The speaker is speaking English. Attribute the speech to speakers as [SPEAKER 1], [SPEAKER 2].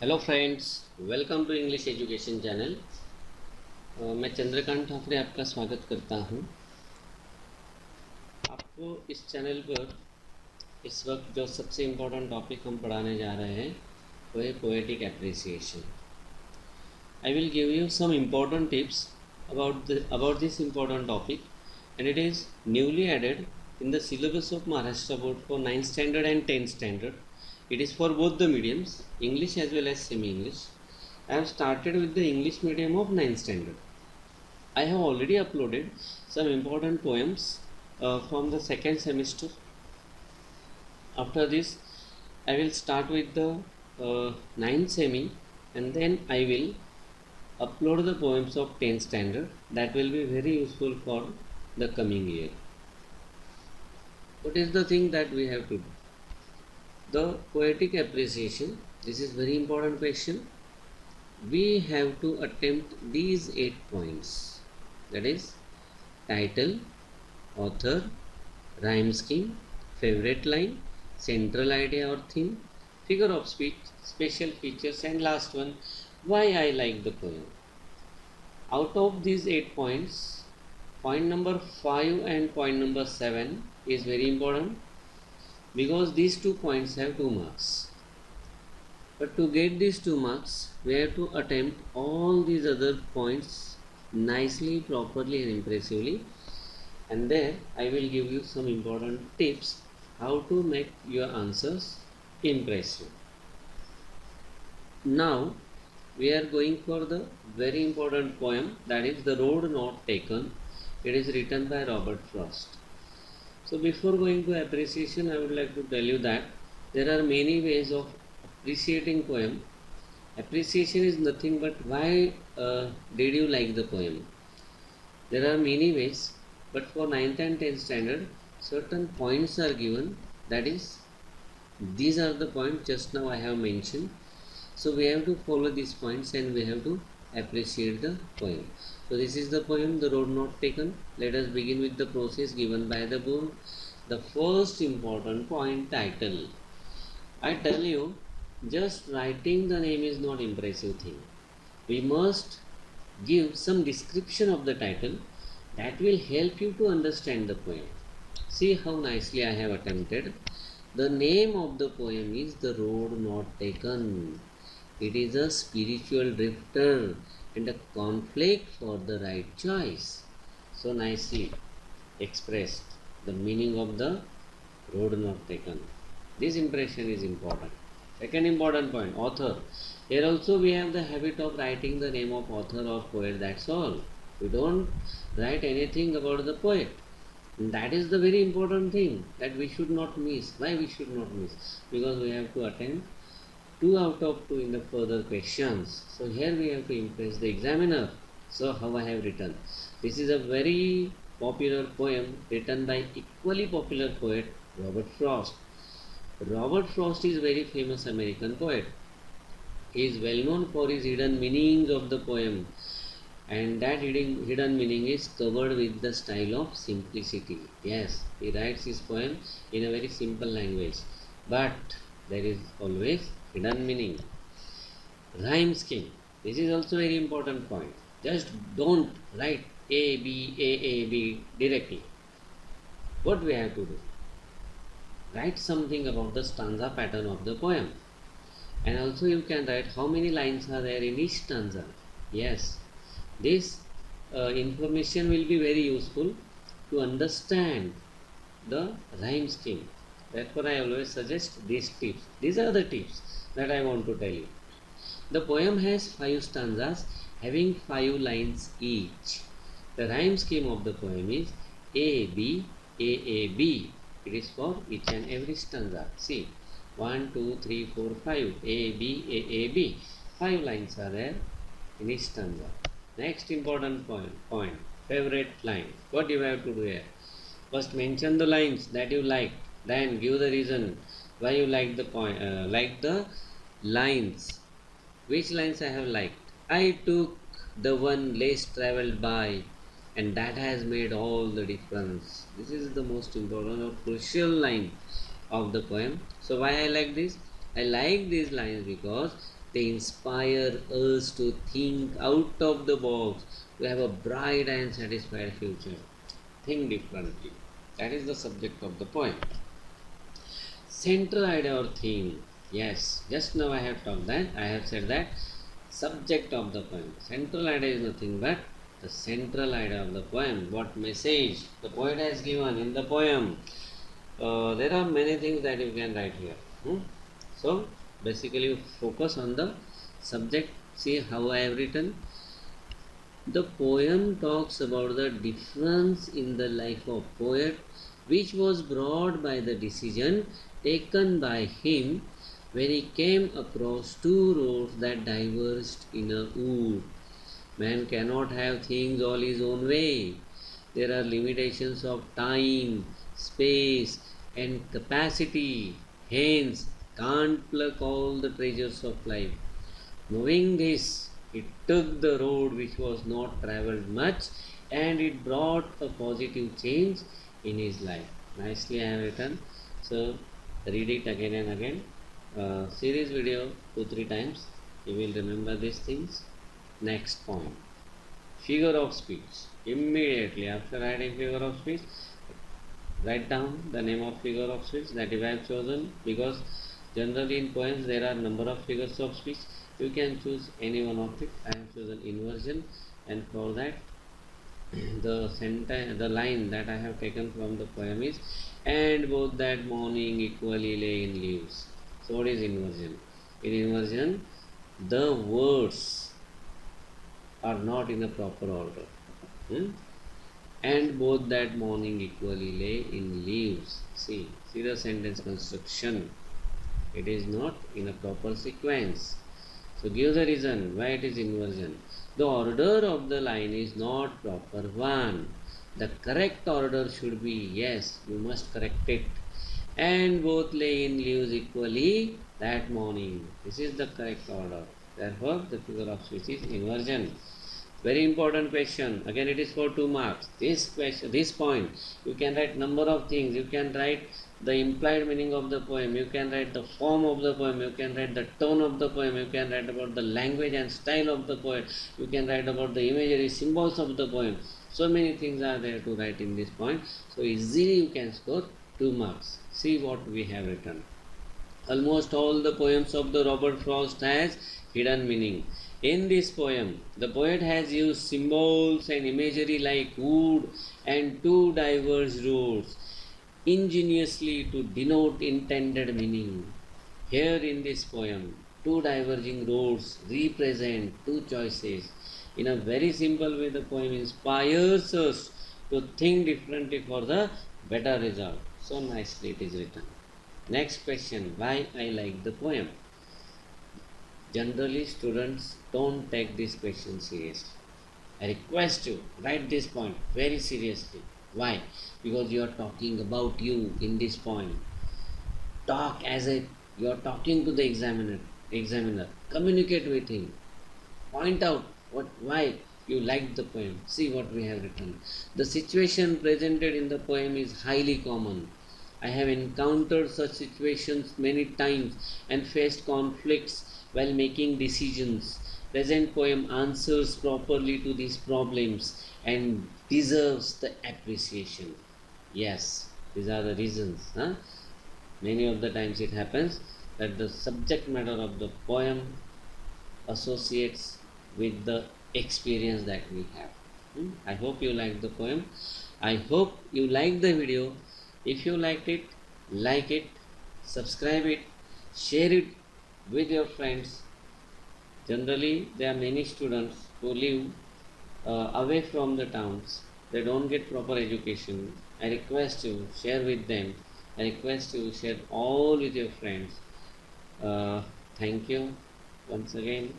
[SPEAKER 1] Hello friends, welcome to English education channel. मैं चंद्रकांत ठाकरे आपका स्वागत करता हूं। आपको इस चैनल पर इस वक्त जो सबसे इम्पोर्टेंट टॉपिक हम पढ़ाने जा रहे हैं वो है poetic appreciation. I will give you some important tips about this important topic, and it is newly added in the syllabus of Maharashtra Board for 9th standard and 10th standard. It is for both the mediums, English as well as semi-English. I have started with the English medium of 9th standard. I have already uploaded some important poems from the second semester. After this, I will start with the 9th semi, and then I will upload the poems of 10th standard. That will be very useful for the coming year. What is the thing that we have to do? The poetic appreciation. This is very important question. We have to attempt these 8 points, that is title, author, rhyme scheme, favorite line, central idea or theme, figure of speech, special features, and last one, why I like the poem. Out of these 8 points, point number 5 and point number 7 is very important because these 2 points have 2 marks. But to get these 2 marks, we have to attempt all these other points nicely, properly and impressively. And there I will give you some important tips how to make your answers impressive. Now we are going for the very important poem, that is The Road Not Taken. It is written by Robert Frost. So before going to appreciation, I would like to tell you that there are many ways of appreciating poem. Appreciation is nothing but why did you like the poem. There are many ways, but for 9th and 10th standard certain points are given, that is these are the points just now I have mentioned. So we have to follow these points and we have to appreciate the poem. So this is the poem The Road Not Taken. Let us begin with the process given by the book. The first important point, title. I tell you, just writing the name is not impressive thing. We must give some description of the title that will help you to understand the poem. See how nicely I have attempted. The name of the poem is The Road Not Taken. It is a spiritual drifter and a conflict for the right choice. So nicely expressed the meaning of the road not taken. This impression is important. Second important point, author. Here also we have the habit of writing the name of author or poet, that's all. We don't write anything about the poet. And that is the very important thing that we should not miss. Why we should not miss? Because we have to attempt 2 out of 2 in the further questions. So here we have to impress the examiner. So how I have written. This is a very popular poem written by equally popular poet Robert Frost. Robert Frost is very famous American poet. He is well known for his hidden meanings of the poem, and that hidden meaning is covered with the style of simplicity. Yes, he writes his poem in a very simple language, but there is always hidden meaning. Rhyme scheme. This is also very important point. Just don't write A, B directly. What we have to do? Write something about the stanza pattern of the poem. And also you can write how many lines are there in each stanza. Yes, this information will be very useful to understand the rhyme scheme. Therefore, I always suggest these tips. These are the tips that I want to tell you. The poem has 5 stanzas having 5 lines each. The rhyme scheme of the poem is A, B. It is for each and every stanza. See, 1, 2, 3, 4, 5. A, B. 5 lines are there in each stanza. Next important point. Favorite line. What you have to do here? First mention the lines that you like. Then give the reason why you like the lines. Which lines I have liked? I took the one less traveled by, and that has made all the difference. This is the most important or crucial line of the poem. So why I like this? I like these lines because They inspire us to think out of the box, to have a bright and satisfied future. Think differently. That is the subject of the poem. Central idea or theme. Yes, just now I have talked that. I have said that subject of the poem. Central idea is nothing but the central idea of the poem. What message the poet has given in the poem. There are many things that you can write here. So basically focus on the subject. See how I have written. The poem talks about the difference in the life of poet, which was brought by the decision taken by him when he came across two roads that diverged in a wood. Man cannot have things all his own way. There are limitations of time, space, and capacity. Hence, can't pluck all the treasures of life. Knowing this, he took the road which was not travelled much, and it brought a positive change in his life. Nicely I have written. So read it again and again. See this video 2-3 times. You will remember these things. Next point. Figure of speech. Immediately after writing figure of speech, write down the name of figure of speech that you have chosen, because generally in poems there are number of figures of speech. You can choose any one of it. I have chosen inversion, and for that the line that I have taken from the poem is, and both that morning equally lay in leaves. So what is inversion? In inversion, the words are not in a proper order. And both that morning equally lay in leaves. See the sentence construction. It is not in a proper sequence. So give the reason why it is inversion. The order of the line is not proper one. The correct order should be, yes, you must correct it. And both lay in leaves equally that morning. This is the correct order. Therefore, the figure of speech is inversion. Very important question. Again, it is for 2 marks. This point, you can write number of things. You can write the implied meaning of the poem. You can write the form of the poem. You can write the tone of the poem. You can write about the language and style of the poet. You can write about the imagery, symbols of the poem. So many things are there to write in this point. So easily you can score 2 marks. See what we have written. Almost all the poems of the Robert Frost has hidden meaning. In this poem, the poet has used symbols and imagery like wood and two diverse roads ingeniously to denote intended meaning. Here in this poem, two diverging roads represent two choices. In a very simple way, the poem inspires us to think differently for the better result. So nicely it is written. Next question, why I like the poem? Generally, students don't take this question seriously. I request you, write this point very seriously. Why? Because you are talking about you in this point. Talk as if you are talking to the examiner. Communicate with him. Point out why you liked the poem. See what we have written. The situation presented in the poem is highly common. I have encountered such situations many times and faced conflicts while making decisions. Present poem answers properly to these problems and deserves the appreciation. Yes, these are the reasons. Many of the times it happens that the subject matter of the poem associates with the experience that we have. I hope you like the poem. I hope you like the video. If you liked it, like it, subscribe it, share it with your friends. Generally, there are many students who live away from the towns. They don't get proper education. I request you, share with them. I request you, share all with your friends. Thank you once again.